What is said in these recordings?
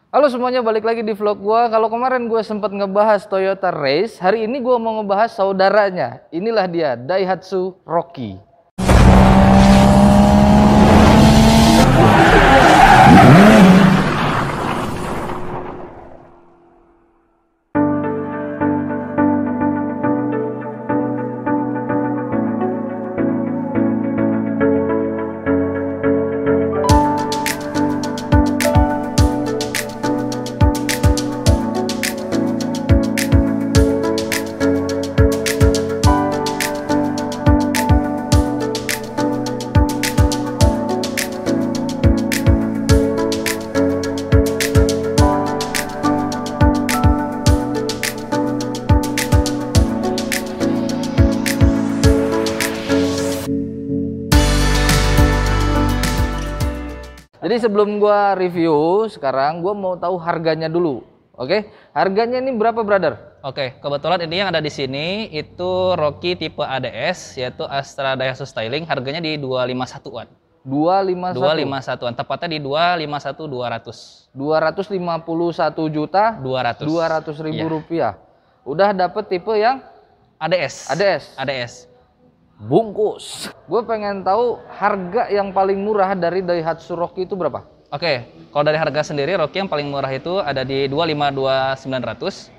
Halo semuanya, balik lagi di vlog gua. Kalau kemarin gue sempat ngebahas Toyota Race, hari ini gue mau ngebahas saudaranya. Inilah dia, Daihatsu Rocky. Jadi sebelum gua review, sekarang gua mau tahu harganya dulu. Oke, harganya ini berapa, brother? Oke, kebetulan ini yang ada di sini itu Rocky tipe ADS, yaitu Astra Daihatsu Styling, harganya di 251-an. 251. 251-an, tepatnya di 251 200. 251 juta 200. 200 ribu Iya. rupiah. Udah dapet tipe yang ADS. ADS. ADS. Bungkus. Gue pengen tahu harga yang paling murah dari Daihatsu Rocky itu berapa? Oke, kalau dari harga sendiri Rocky yang paling murah itu ada di 252.900.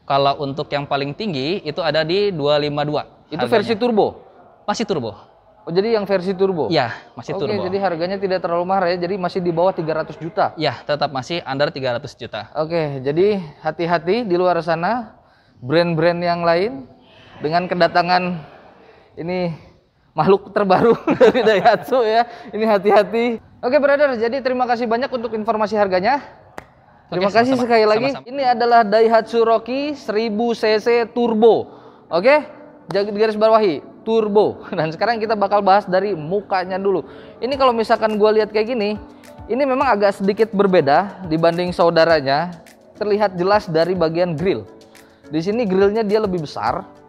Kalau untuk yang paling tinggi itu ada di 252. Itu versi turbo. Masih turbo. Oh, jadi yang versi turbo? Iya, masih Oke, turbo. jadi harganya tidak terlalu mahal ya, jadi masih di bawah 300 juta. Ya, tetap masih under 300 juta. Oke, jadi hati-hati di luar sana, brand-brand yang lain dengan kedatangan ini makhluk terbaru dari Daihatsu ya. Ini hati-hati. Oke, brother, jadi terima kasih banyak untuk informasi harganya. Terima Oke, kasih sama-sama. sekali lagi. Sama-sama. Ini adalah Daihatsu Rocky 1000 cc turbo. Oke, jangan garis bawahi, turbo. Dan sekarang kita bakal bahas dari mukanya dulu. Ini kalau misalkan gue lihat kayak gini, ini memang agak sedikit berbeda dibanding saudaranya. Terlihat jelas dari bagian grill. Di sini grillnya dia lebih besar.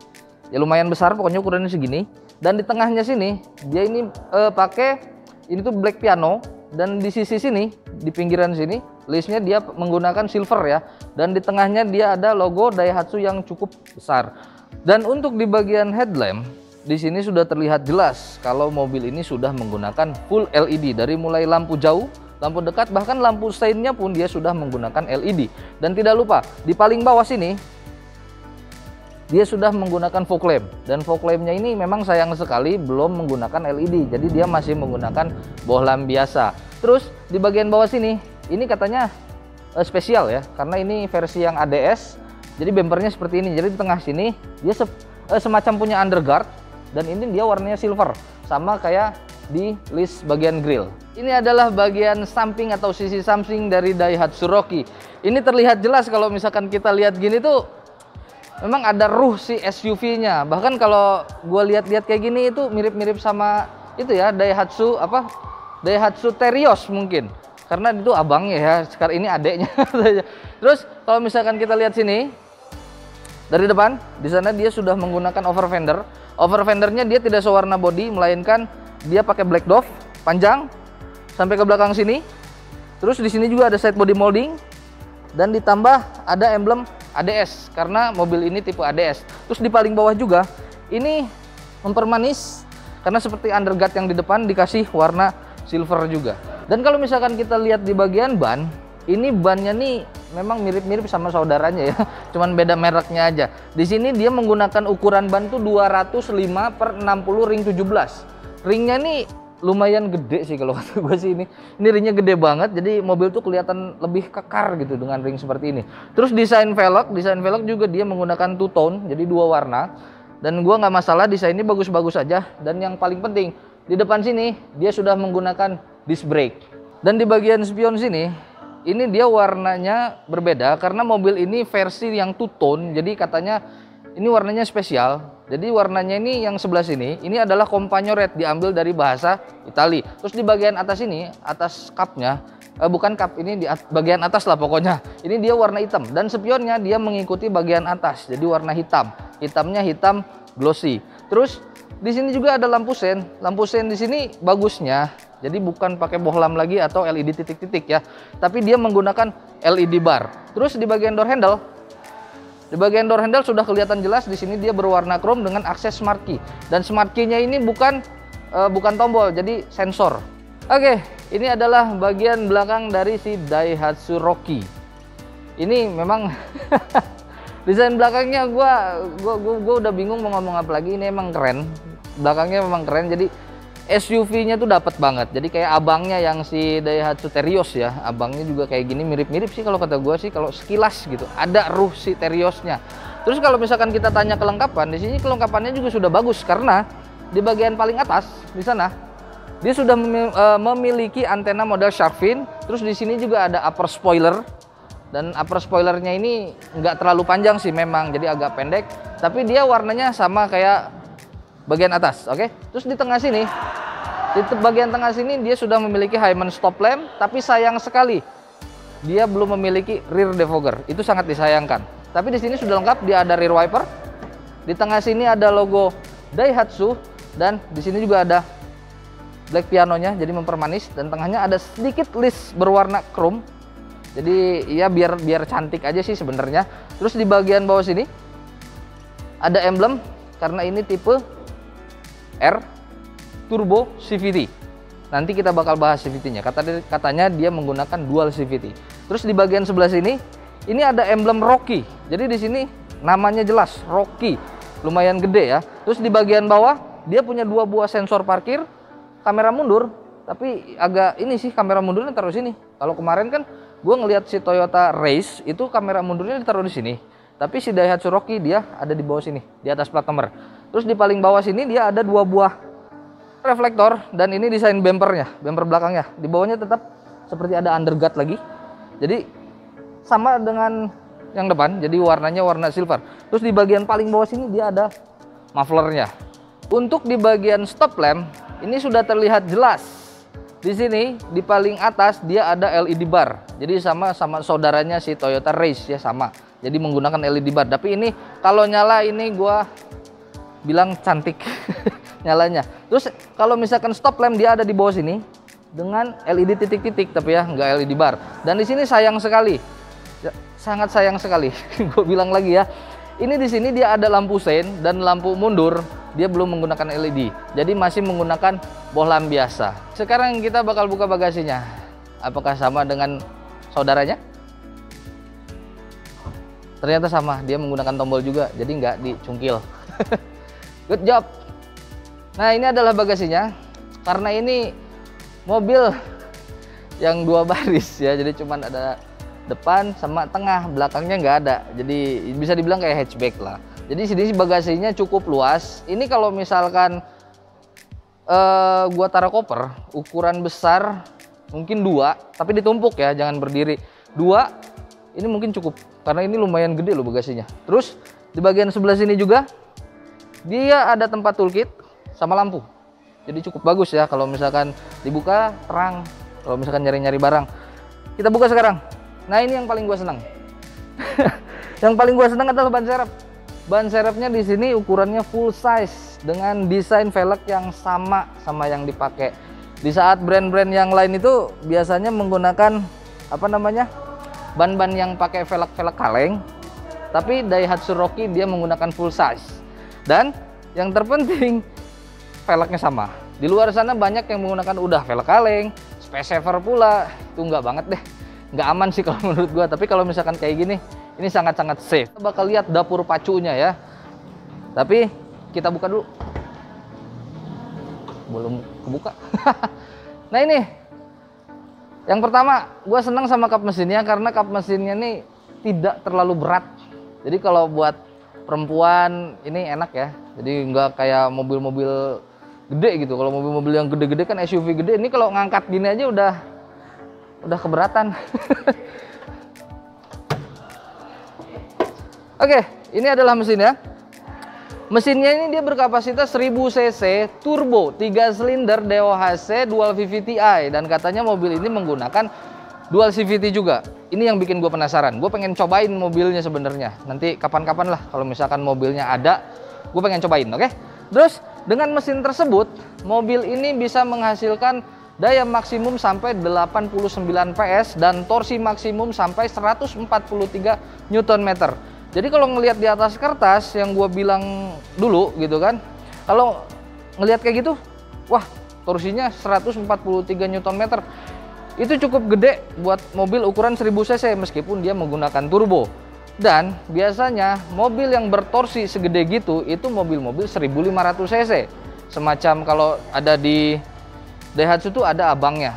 Ya lumayan besar, pokoknya ukurannya segini. Dan di tengahnya sini dia ini pakai ini tuh black piano, dan di sisi sini di pinggiran sini listnya dia menggunakan silver ya, dan di tengahnya dia ada logo Daihatsu yang cukup besar. Dan untuk di bagian headlamp di sini sudah terlihat jelas kalau mobil ini sudah menggunakan full LED, dari mulai lampu jauh, lampu dekat, bahkan lampu seinnya pun dia sudah menggunakan LED. Dan tidak lupa di paling bawah sini dia sudah menggunakan fog lamp, dan fog lampnya ini memang sayang sekali belum menggunakan LED, jadi dia masih menggunakan bohlam biasa. Terus di bagian bawah sini ini katanya spesial ya, karena ini versi yang ADS, jadi bempernya seperti ini. Jadi di tengah sini dia semacam punya underguard, dan ini dia warnanya silver, sama kayak di list bagian grill. Ini adalah bagian samping atau sisi samping dari Daihatsu Rocky. Ini terlihat jelas kalau misalkan kita lihat gini tuh, memang ada ruh si SUV-nya. Bahkan kalau gue lihat-lihat kayak gini itu mirip-mirip sama itu ya, Daihatsu apa? Daihatsu Terios mungkin. Karena itu abangnya ya, sekarang ini adeknya. Terus kalau misalkan kita lihat sini dari depan, di sana dia sudah menggunakan over fender. Over fendernya dia tidak sewarna body, melainkan dia pakai black dove panjang sampai ke belakang sini. Terus di sini juga ada side body molding, dan ditambah ada emblem ADS karena mobil ini tipe ADS. Terus di paling bawah juga ini mempermanis karena seperti underguard yang di depan dikasih warna silver juga. Dan kalau misalkan kita lihat di bagian ban, ini bannya nih memang mirip-mirip sama saudaranya ya, cuman beda mereknya aja. Di sini dia menggunakan ukuran ban tuh 205/60 ring 17. Ringnya nih lumayan gede sih kalau kata gue sih ini. Ini ringnya gede banget, jadi mobil tuh kelihatan lebih kekar gitu dengan ring seperti ini. Terus desain velg juga dia menggunakan two tone, jadi dua warna. Dan gue nggak masalah, desainnya bagus-bagus aja. Dan yang paling penting di depan sini dia sudah menggunakan disc brake. Dan di bagian spion sini ini dia warnanya berbeda karena mobil ini versi yang two tone, jadi katanya ini warnanya spesial. Jadi warnanya ini yang sebelah sini, ini adalah Compagno Red, diambil dari bahasa Itali. Terus di bagian atas ini, atas cupnya, bukan cup, ini di bagian atas lah pokoknya. Ini dia warna hitam, dan spionnya dia mengikuti bagian atas, jadi warna hitam. Hitamnya hitam glossy. Terus Di sini juga ada lampu sen. Lampu sen di sini bagusnya, jadi bukan pakai bohlam lagi atau LED titik-titik ya, tapi dia menggunakan LED bar. Terus di bagian door handle, sudah kelihatan jelas di sini dia berwarna chrome dengan akses smart key. Dan smart key-nya ini bukan tombol, jadi sensor. Oke, ini adalah bagian belakang dari si Daihatsu Rocky. Ini memang desain belakangnya gua udah bingung mau ngomong apa lagi. Ini emang keren. Belakangnya memang keren. Jadi SUV-nya tuh dapat banget. Jadi kayak abangnya yang si Daihatsu Terios ya. Abangnya juga kayak gini, mirip-mirip sih kalau kata gua sih, kalau sekilas gitu. Ada ruh si Teriosnya. Terus kalau misalkan kita tanya kelengkapan, di sini kelengkapannya juga sudah bagus karena di bagian paling atas di sana dia sudah memiliki antena model shark fin. Terus di sini juga ada upper spoiler. Dan upper spoilernya ini nggak terlalu panjang sih memang, jadi agak pendek. Tapi dia warnanya sama kayak bagian atas, oke? Terus di tengah sini, di bagian tengah sini dia sudah memiliki Hyman stop lamp, tapi sayang sekali dia belum memiliki rear defogger. Itu sangat disayangkan. Tapi di sini sudah lengkap, dia ada rear wiper. Di tengah sini ada logo Daihatsu dan di sini juga ada black pianonya, jadi mempermanis. Dan tengahnya ada sedikit list berwarna chrome. Jadi ya biar cantik aja sih sebenarnya. Terus di bagian bawah sini ada emblem karena ini tipe R Turbo CVT. Nanti kita bakal bahas CVT-nya. Katanya dia menggunakan dual CVT. Terus di bagian sebelah sini ini ada emblem Rocky. Jadi di sini namanya jelas Rocky. Lumayan gede ya. Terus di bagian bawah dia punya 2 buah sensor parkir, kamera mundur, tapi agak ini sih kamera mundurnya taruh sini. Kalau kemarin kan gue ngelihat si Toyota Race itu kamera mundurnya ditaruh di sini, tapi si Daihatsu Rocky dia ada di bawah sini, di atas plat nomor. Terus di paling bawah sini dia ada 2 buah reflektor dan ini desain bumpernya, bumper belakangnya. Di bawahnya tetap seperti ada underguard lagi, jadi sama dengan yang depan, jadi warnanya warna silver. Terus di bagian paling bawah sini dia ada mufflernya. Untuk di bagian stop lamp ini sudah terlihat jelas. Di sini di paling atas dia ada LED bar. Jadi sama saudaranya si Toyota Race ya, sama. Jadi menggunakan LED bar. Tapi ini kalau nyala ini gua bilang cantik nyalanya. Terus kalau misalkan stop lamp dia ada di bawah sini dengan LED titik-titik tapi ya nggak LED bar. Dan di sini sayang sekali. Sangat sayang sekali. Gue bilang lagi ya. Ini di sini dia ada lampu sein dan lampu mundur. Dia belum menggunakan LED, jadi masih menggunakan bohlam biasa. Sekarang kita bakal buka bagasinya. Apakah sama dengan saudaranya? Ternyata sama, dia menggunakan tombol juga, jadi nggak dicungkil. Good job. Nah ini adalah bagasinya. Karena ini mobil yang 2 baris ya, jadi cuman ada depan sama tengah, belakangnya nggak ada. Jadi bisa dibilang kayak hatchback lah. Jadi sini bagasinya cukup luas. Ini kalau misalkan gua taruh koper ukuran besar mungkin 2, tapi ditumpuk ya, jangan berdiri. 2 ini mungkin cukup karena ini lumayan gede loh bagasinya. Terus di bagian sebelah sini juga dia ada tempat toolkit sama lampu. Jadi cukup bagus ya kalau misalkan dibuka terang, kalau misalkan nyari-nyari barang. Kita buka sekarang. Nah ini yang paling gua senang. Yang paling gua senang adalah ban serep. Ban serepnya di sini ukurannya full size dengan desain velg yang sama yang dipakai. Di saat brand-brand yang lain itu biasanya menggunakan apa namanya? Ban-ban yang pakai velg kaleng. Tapi Daihatsu Rocky dia menggunakan full size. Dan yang terpenting velgnya sama. Di luar sana banyak yang menggunakan udah velg kaleng, space saver pula. Itu enggak banget deh. Nggak aman sih kalau menurut gua. Tapi kalau misalkan kayak gini, ini sangat-sangat safe. Kita bakal lihat dapur pacunya ya. Tapi kita buka dulu. Belum kebuka. Nah ini, yang pertama gua senang sama kap mesinnya karena kap mesinnya ini tidak terlalu berat. Jadi kalau buat perempuan ini enak ya. Jadi nggak kayak mobil-mobil gede gitu. Kalau mobil-mobil yang gede-gede kan SUV gede. Ini kalau ngangkat gini aja udah keberatan. Oke, ini adalah mesinnya. Mesinnya ini dia berkapasitas 1000 cc, turbo, 3 silinder, DOHC, dual VVT-i. Dan katanya mobil ini menggunakan dual CVT juga. Ini yang bikin gue penasaran. Gue pengen cobain mobilnya sebenarnya. Nanti kapan-kapan lah kalau misalkan mobilnya ada, gue pengen cobain, oke? Terus Dengan mesin tersebut, mobil ini bisa menghasilkan daya maksimum sampai 89 PS dan torsi maksimum sampai 143 Nm. Jadi kalau ngelihat di atas kertas yang gue bilang dulu gitu kan, kalau ngelihat kayak gitu, wah torsinya 143 Nm. Itu cukup gede buat mobil ukuran 1000 cc meskipun dia menggunakan turbo. Dan biasanya mobil yang bertorsi segede gitu itu mobil-mobil 1500 cc. Semacam kalau ada di Daihatsu tuh ada abangnya.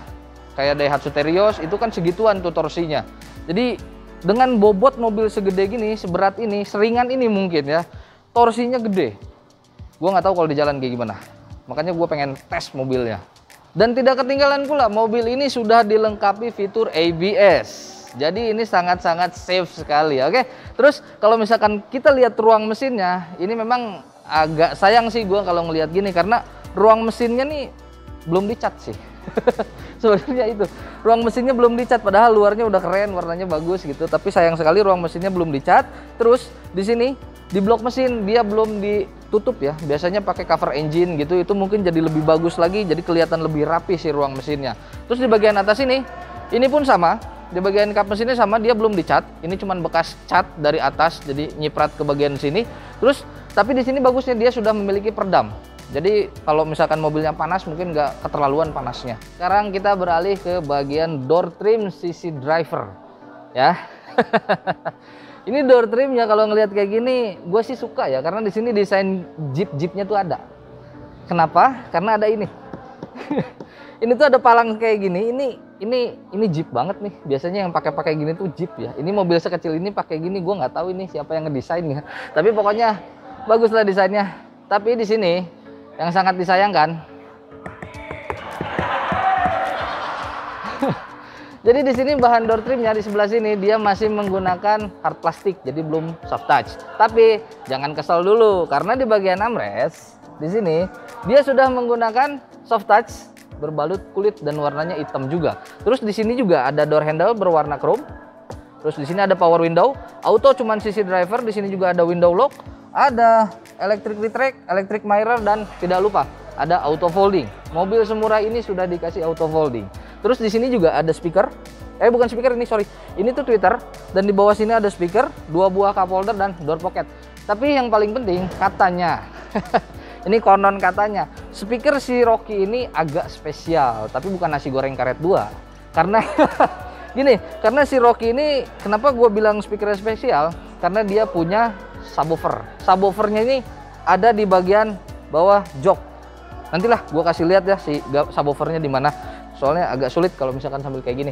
Kayak Daihatsu Terios itu kan segituan tuh torsinya. Jadi dengan bobot mobil segede gini, seberat ini, seringan ini mungkin ya, torsinya gede. Gua nggak tahu kalau di jalan kayak gimana. Makanya gue pengen tes mobilnya. Dan tidak ketinggalan pula, mobil ini sudah dilengkapi fitur ABS. Jadi ini sangat-sangat safe sekali, oke? Terus kalau misalkan kita lihat ruang mesinnya, ini memang agak sayang sih gue kalau ngelihat gini karena ruang mesinnya nih belum dicat sih. Sebenarnya itu ruang mesinnya belum dicat, padahal luarnya udah keren, warnanya bagus gitu. Tapi sayang sekali ruang mesinnya belum dicat. Terus di sini di blok mesin dia belum ditutup ya. Biasanya pakai cover engine gitu, itu mungkin jadi lebih bagus lagi, jadi kelihatan lebih rapi sih ruang mesinnya. Terus di bagian atas ini pun sama. Di bagian kap mesinnya sama, dia belum dicat. Ini cuman bekas cat dari atas, jadi nyiprat ke bagian sini. Terus tapi di sini bagusnya dia sudah memiliki peredam. Jadi kalau misalkan mobilnya panas mungkin nggak keterlaluan panasnya. Sekarang kita beralih ke bagian door trim sisi driver, ya. Ini door trimnya kalau ngelihat kayak gini, gue sih suka ya, karena di sini desain jeepnya tuh ada. Kenapa? Karena ada ini. Ini tuh ada palang kayak gini. Ini jeep banget nih. Biasanya yang pakai gini tuh jeep ya. Ini mobil sekecil ini pakai gini, gue nggak tahu ini siapa yang ngedesain ya. Tapi pokoknya bagus lah desainnya. Tapi di sini yang sangat disayangkan, jadi di sini bahan door trimnya di sebelah sini dia masih menggunakan hard plastik, jadi belum soft touch. Tapi jangan kesal dulu karena di bagian armrest di sini dia sudah menggunakan soft touch berbalut kulit dan warnanya hitam juga. Terus di sini juga ada door handle berwarna chrome. Terus di sini ada power window, auto cuman sisi driver. Di sini juga ada window lock, ada electric retract, electric mirror, dan tidak lupa ada auto folding. Mobil semurah ini sudah dikasih auto folding. Terus di sini juga ada speaker. Bukan speaker ini, sorry. Ini tuh tweeter, dan di bawah sini ada speaker, 2 buah cup holder dan door pocket. Tapi yang paling penting katanya, ini konon katanya, speaker si Rocky ini agak spesial, tapi bukan nasi goreng karet 2. Karena gini, karena si Rocky ini kenapa gue bilang speaker spesial? Karena dia punya subwoofer. Subwoofernya ini ada di bagian bawah jok. Nantilah gue kasih lihat ya si subwoofernya di mana. Soalnya agak sulit kalau misalkan sambil kayak gini.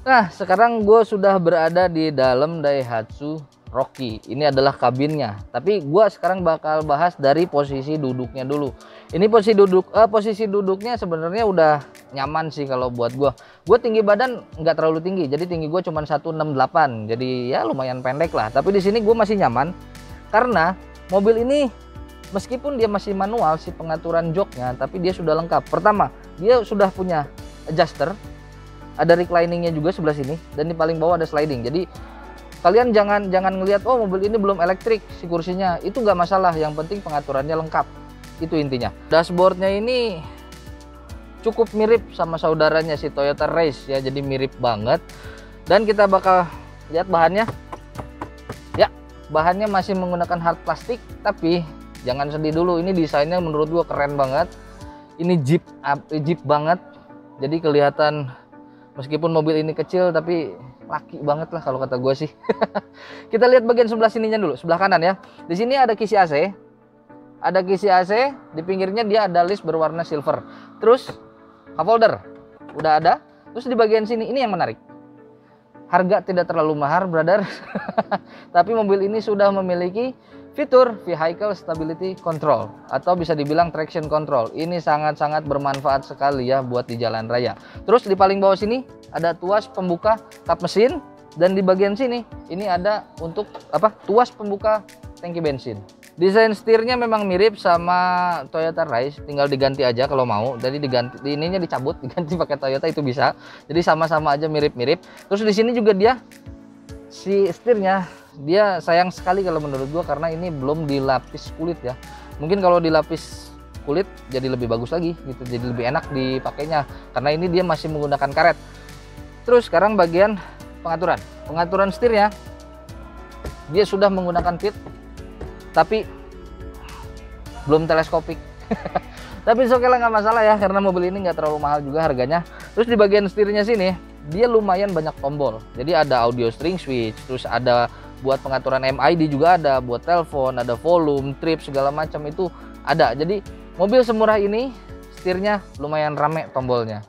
Nah, sekarang gue sudah berada di dalam Daihatsu Rocky. Ini adalah kabinnya. Tapi gue sekarang bakal bahas dari posisi duduknya dulu. Ini posisi duduknya sebenarnya udah nyaman sih kalau buat gue. Gue tinggi badan nggak terlalu tinggi. Jadi tinggi gue cuma 168. Jadi ya lumayan pendek lah. Tapi di sini gue masih nyaman karena mobil ini meskipun dia masih manual si pengaturan joknya, tapi dia sudah lengkap. Pertama, dia sudah punya adjuster. Ada recliningnya juga sebelah sini, dan di paling bawah ada sliding. Jadi kalian jangan ngelihat oh mobil ini belum elektrik si kursinya, itu nggak masalah, yang penting pengaturannya lengkap, itu intinya. Dashboardnya ini cukup mirip sama saudaranya si Toyota Race ya, jadi mirip banget. Dan kita bakal lihat bahannya ya, bahannya masih menggunakan hard plastik, tapi jangan sedih dulu, ini desainnya menurut gua keren banget. Ini jeep banget, jadi kelihatan meskipun mobil ini kecil tapi laki banget lah kalau kata gue sih. Kita lihat bagian sebelah sininya dulu, sebelah kanan ya. Di sini ada kisi AC. Ada kisi AC, di pinggirnya dia ada list berwarna silver. Terus cup holder udah ada. Terus di bagian sini ini yang menarik. Harga tidak terlalu mahal, brother. Tapi mobil ini sudah memiliki fitur Vehicle Stability Control atau bisa dibilang traction control. Ini sangat-sangat bermanfaat sekali ya buat di jalan raya. Terus di paling bawah sini ada tuas pembuka kap mesin, dan di bagian sini ini ada untuk tuas pembuka tangki bensin. Desain setirnya memang mirip sama Toyota Race, tinggal diganti aja kalau mau. Jadi diganti, ininya dicabut, diganti pakai Toyota itu bisa. Jadi sama-sama aja mirip-mirip. Terus di sini juga dia si setirnya, dia sayang sekali kalau menurut gua karena ini belum dilapis kulit ya. Mungkin kalau dilapis kulit jadi lebih bagus lagi gitu, jadi lebih enak dipakainya karena ini dia masih menggunakan karet. Terus sekarang bagian pengaturan setirnya, dia sudah menggunakan pit tapi belum teleskopik. Tapi oke lah, nggak masalah ya, karena mobil ini nggak terlalu mahal juga harganya. Terus di bagian setirnya sini dia lumayan banyak tombol, jadi ada audio string switch, terus ada buat pengaturan MID juga ada, buat telepon, ada volume, trip, segala macam itu ada. Jadi mobil semurah ini setirnya lumayan rame tombolnya.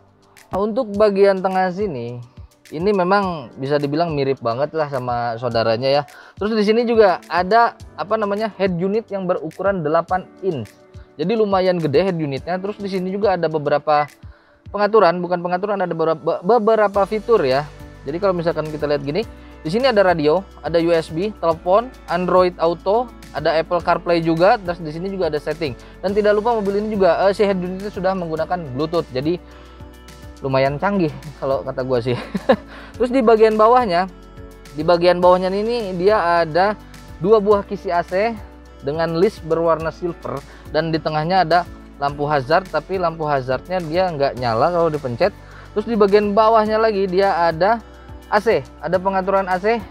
Nah, untuk bagian tengah sini ini memang bisa dibilang mirip banget lah sama saudaranya ya. Terus di sini juga ada head unit yang berukuran 8 inch. Jadi lumayan gede head unitnya. Terus di sini juga ada beberapa ada beberapa fitur ya. Jadi kalau misalkan kita lihat gini, di sini ada radio, ada USB, telepon, Android Auto, ada Apple CarPlay juga. Terus di sini juga ada setting. Dan tidak lupa mobil ini juga si head unitnya sudah menggunakan Bluetooth. Jadi lumayan canggih kalau kata gua sih. Terus di bagian bawahnya ini dia ada 2 buah kisi AC dengan list berwarna silver, dan di tengahnya ada lampu hazard, tapi lampu hazardnya dia nggak nyala kalau dipencet. Terus di bagian bawahnya lagi dia ada AC, ada pengaturan AC,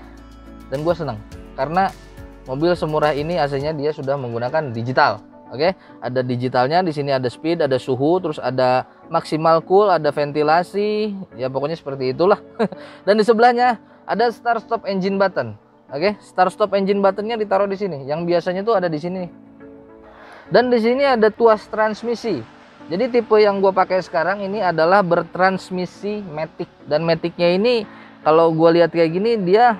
dan gue seneng karena mobil semurah ini AC-nya dia sudah menggunakan digital. Oke, ada digitalnya, di sini ada speed, ada suhu, terus ada maksimal cool, ada ventilasi, ya pokoknya seperti itulah. Dan di sebelahnya ada start stop engine button. Oke, start stop engine buttonnya ditaruh di sini. Yang biasanya tuh ada di sini. Dan di sini ada tuas transmisi. Jadi tipe yang gue pakai sekarang ini adalah bertransmisi matic, dan maticnya ini kalau gue lihat kayak gini dia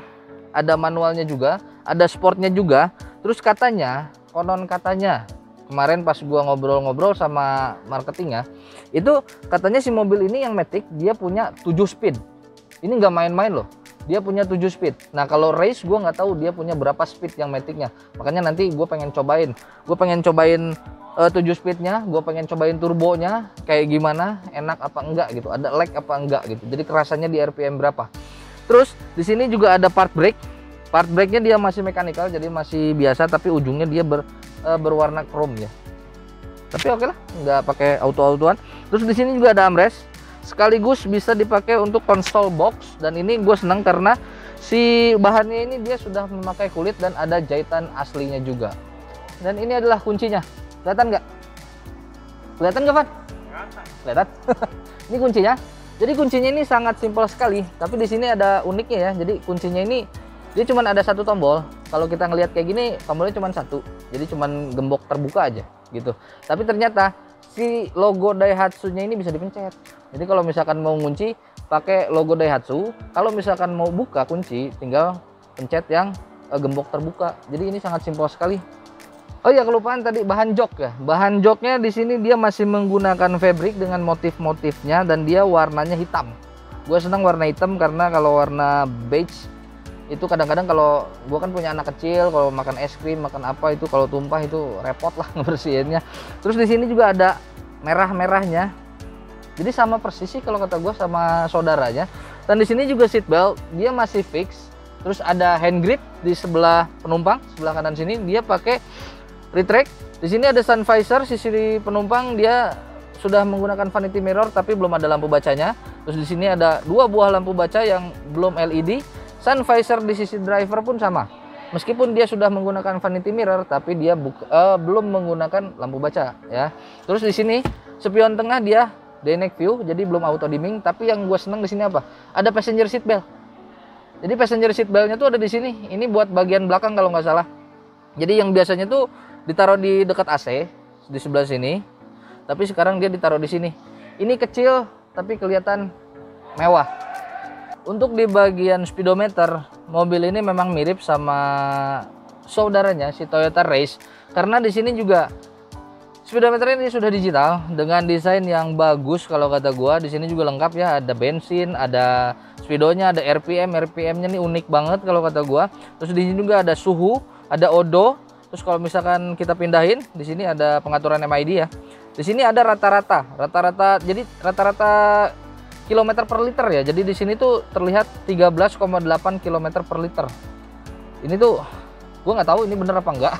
ada manualnya juga, ada sportnya juga. Terus konon katanya kemarin pas gua ngobrol-ngobrol sama marketingnya, itu katanya si mobil ini yang matic dia punya 7 speed. Ini nggak main-main loh, dia punya 7 speed. Nah kalau race gua nggak tahu dia punya berapa speed yang maticnya, makanya nanti gue pengen cobain 7 speednya, gue pengen cobain turbonya kayak gimana, enak apa enggak gitu, ada lag apa enggak gitu, jadi kerasanya di RPM berapa. Terus di sini juga ada part brake-nya dia masih mechanical, jadi masih biasa, tapi ujungnya dia berwarna chrome ya. Tapi oke lah, nggak pakai auto-autoan. Terus di sini juga ada armrest, sekaligus bisa dipakai untuk console box. Dan ini gue senang karena si bahannya ini dia sudah memakai kulit dan ada jahitan aslinya juga. Dan ini adalah kuncinya, kelihatan nggak? Kelihatan nggak, Van? Kelihatan. Ini kuncinya. Jadi kuncinya ini sangat simpel sekali, tapi di sini ada uniknya ya. Jadi kuncinya ini dia cuma ada 1 tombol. Kalau kita ngelihat kayak gini, tombolnya cuma 1. Jadi cuma gembok terbuka aja gitu. Tapi ternyata si logo Daihatsu-nya ini bisa dipencet. Jadi kalau misalkan mau ngunci pakai logo Daihatsu, kalau misalkan mau buka kunci tinggal pencet yang gembok terbuka. Jadi ini sangat simpel sekali. Oh ya, kelupaan tadi bahan jok ya. Bahan joknya di sini dia masih menggunakan fabric dengan motif-motifnya, dan dia warnanya hitam. Gue senang warna hitam karena kalau warna beige itu kadang-kadang kalau gue kan punya anak kecil, kalau makan es krim, makan apa itu kalau tumpah itu repot lah ngebersihinnya. Terus di sini juga ada merah-merahnya. Jadi sama persis sih kalau kata gue sama saudaranya. Dan di sini juga seat belt dia masih fix. Terus ada hand grip di sebelah penumpang, sebelah kanan sini dia pakai retract. Di sini ada sun visor, sisi penumpang dia sudah menggunakan vanity mirror tapi belum ada lampu bacanya. Terus di sini ada 2 buah lampu baca yang belum LED. Sun visor di sisi driver pun sama. Meskipun dia sudah menggunakan vanity mirror, tapi dia belum menggunakan lampu baca ya. Terus di sini spion tengah dia day night view, jadi belum auto dimming. Tapi yang gue seneng di sini apa? Ada passenger seat belt. Jadi passenger seat beltnya tuh ada di sini. Ini buat bagian belakang kalau nggak salah. Jadi yang biasanya tuh ditaruh di dekat AC di sebelah sini, tapi sekarang dia ditaruh di sini. Ini kecil tapi kelihatan mewah. Untuk di bagian speedometer, mobil ini memang mirip sama saudaranya si Toyota Race, karena di sini juga speedometer ini sudah digital dengan desain yang bagus kalau kata gua. Di sini juga lengkap ya, ada bensin, ada speedonya, ada RPM-nya nih unik banget kalau kata gua. Terus di sini juga ada suhu, ada odo. Terus kalau misalkan kita pindahin, di sini ada pengaturan MID ya. Di sini ada rata-rata, jadi rata-rata kilometer per liter ya. Jadi di sini tuh terlihat 13,8 km per liter. Ini tuh gue nggak tahu ini bener apa enggak.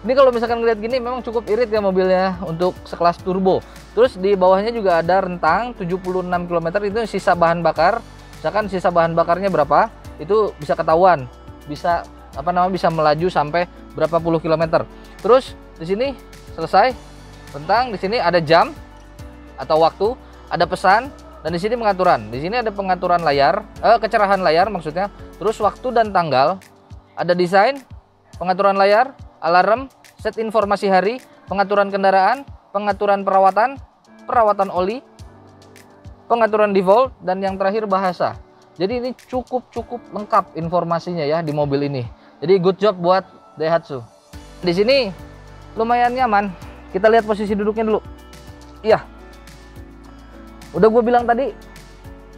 Ini kalau misalkan ngeliat gini memang cukup irit ya mobilnya untuk sekelas turbo. Terus di bawahnya juga ada rentang 76 km, itu sisa bahan bakar. Misalkan sisa bahan bakarnya berapa, itu bisa ketahuan. Bisa bisa melaju sampai berapa puluh kilometer. Terus di sini selesai rentang, di sini ada jam atau waktu, ada pesan, dan di sini pengaturan. Di sini ada pengaturan layar, kecerahan layar maksudnya. Terus waktu dan tanggal, ada desain, pengaturan layar, alarm, set informasi hari, pengaturan kendaraan, pengaturan perawatan oli, pengaturan default, dan yang terakhir bahasa. Jadi ini cukup lengkap informasinya ya di mobil ini. Jadi good job buat Daihatsu. Di sini lumayan nyaman. Kita lihat posisi duduknya dulu. Iya. Udah gue bilang tadi,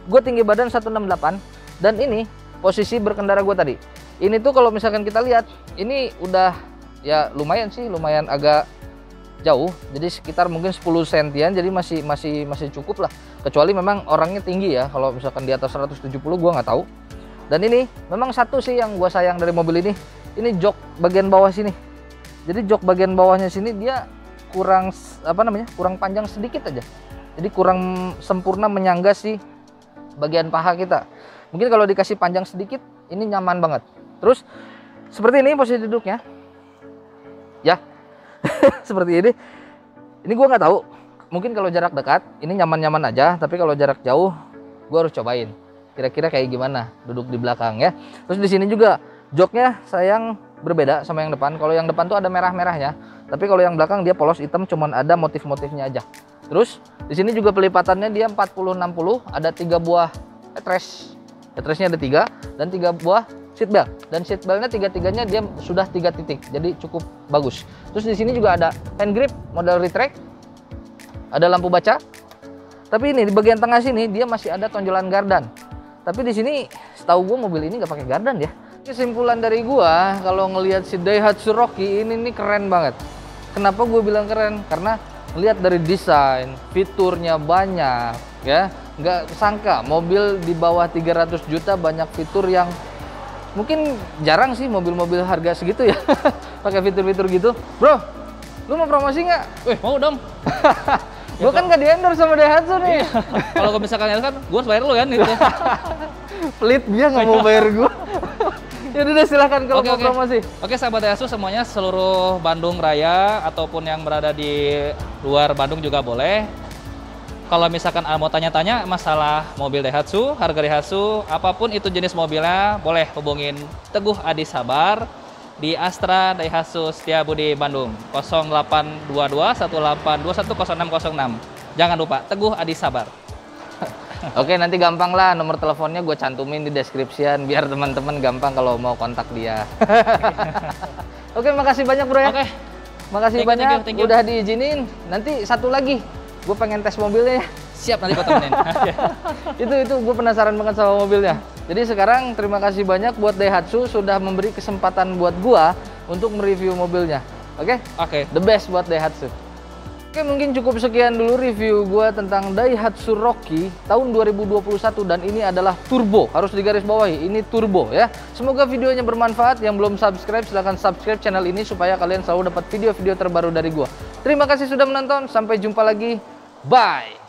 gue tinggi badan 168, dan ini posisi berkendara gue tadi. Ini tuh kalau misalkan kita lihat, ini udah ya lumayan sih, lumayan agak jauh, jadi sekitar mungkin 10 sentian, jadi masih cukup lah. Kecuali memang orangnya tinggi ya, kalau misalkan di atas 170 gua nggak tahu. Dan ini memang satu sih yang gua sayang dari mobil ini jok bagian bawah sini. Jadi jok bagian bawahnya sini dia kurang kurang panjang sedikit aja, jadi kurang sempurna menyangga si bagian paha kita. Mungkin kalau dikasih panjang sedikit ini nyaman banget. Terus seperti ini posisi duduknya ya. Seperti ini gua nggak tahu, mungkin kalau jarak dekat ini nyaman-nyaman aja, tapi kalau jarak jauh gua harus cobain kira-kira kayak gimana duduk di belakang ya. Terus di sini juga joknya sayang berbeda sama yang depan. Kalau yang depan tuh ada merah-merahnya, tapi kalau yang belakang dia polos hitam, cuman ada motif-motifnya aja. Terus di sini juga pelipatannya dia 40-60, ada 3 buah headrestnya ada 3, dan 3 buah seatbelt, dan seatbeltnya tiga-tiganya dia sudah 3 titik, jadi cukup bagus. Terus di sini juga ada hand grip model retract, ada lampu baca. Tapi ini di bagian tengah sini dia masih ada tonjolan gardan. Tapi di sini setahu gue mobil ini nggak pakai gardan ya. Kesimpulan dari gua kalau ngelihat si Daihatsu Rocky ini keren banget. Kenapa gue bilang keren? Karena lihat dari desain, fiturnya banyak ya. Nggak sangka mobil di bawah 300 juta banyak fitur yang mungkin jarang sih mobil-mobil harga segitu ya pakai fitur-fitur gitu. Bro, lu mau promosi nggak? Mau dong. Gue kan nggak di-endorse sama Daihatsu nih. Iya. Kalau misalkan kan gue harus bayar lu kan gitu. Pelit dia nggak mau bayar gue. Ya udah silahkan kalau mau promosi. Oke, sahabat Daihatsu semuanya, seluruh Bandung Raya ataupun yang berada di luar Bandung juga boleh. Kalau misalkan mau tanya-tanya masalah mobil Daihatsu, harga Daihatsu, apapun itu jenis mobilnya, boleh hubungin Teguh Adi Sabar di Astra Daihatsu Setiabudi Bandung 082218210606. Jangan lupa Teguh Adi Sabar. Oke, nanti gampang lah nomor teleponnya gue cantumin di deskripsian biar teman-teman gampang kalau mau kontak dia. Oke, makasih banyak bro ya. Oke. Makasih banyak thank you. Udah diizinin. Nanti satu lagi, gue pengen tes mobilnya ya. Siap, nanti gue temenin. itu gue penasaran banget sama mobilnya. Jadi sekarang terima kasih banyak buat Daihatsu sudah memberi kesempatan buat gue untuk mereview mobilnya. Oke? Oke. The best buat Daihatsu. Oke, mungkin cukup sekian dulu review gue tentang Daihatsu Rocky tahun 2021, dan ini adalah turbo, harus digarisbawahi, ini turbo ya. Semoga videonya bermanfaat. Yang belum subscribe silahkan subscribe channel ini supaya kalian selalu dapat video-video terbaru dari gue. Terima kasih sudah menonton, sampai jumpa lagi, bye.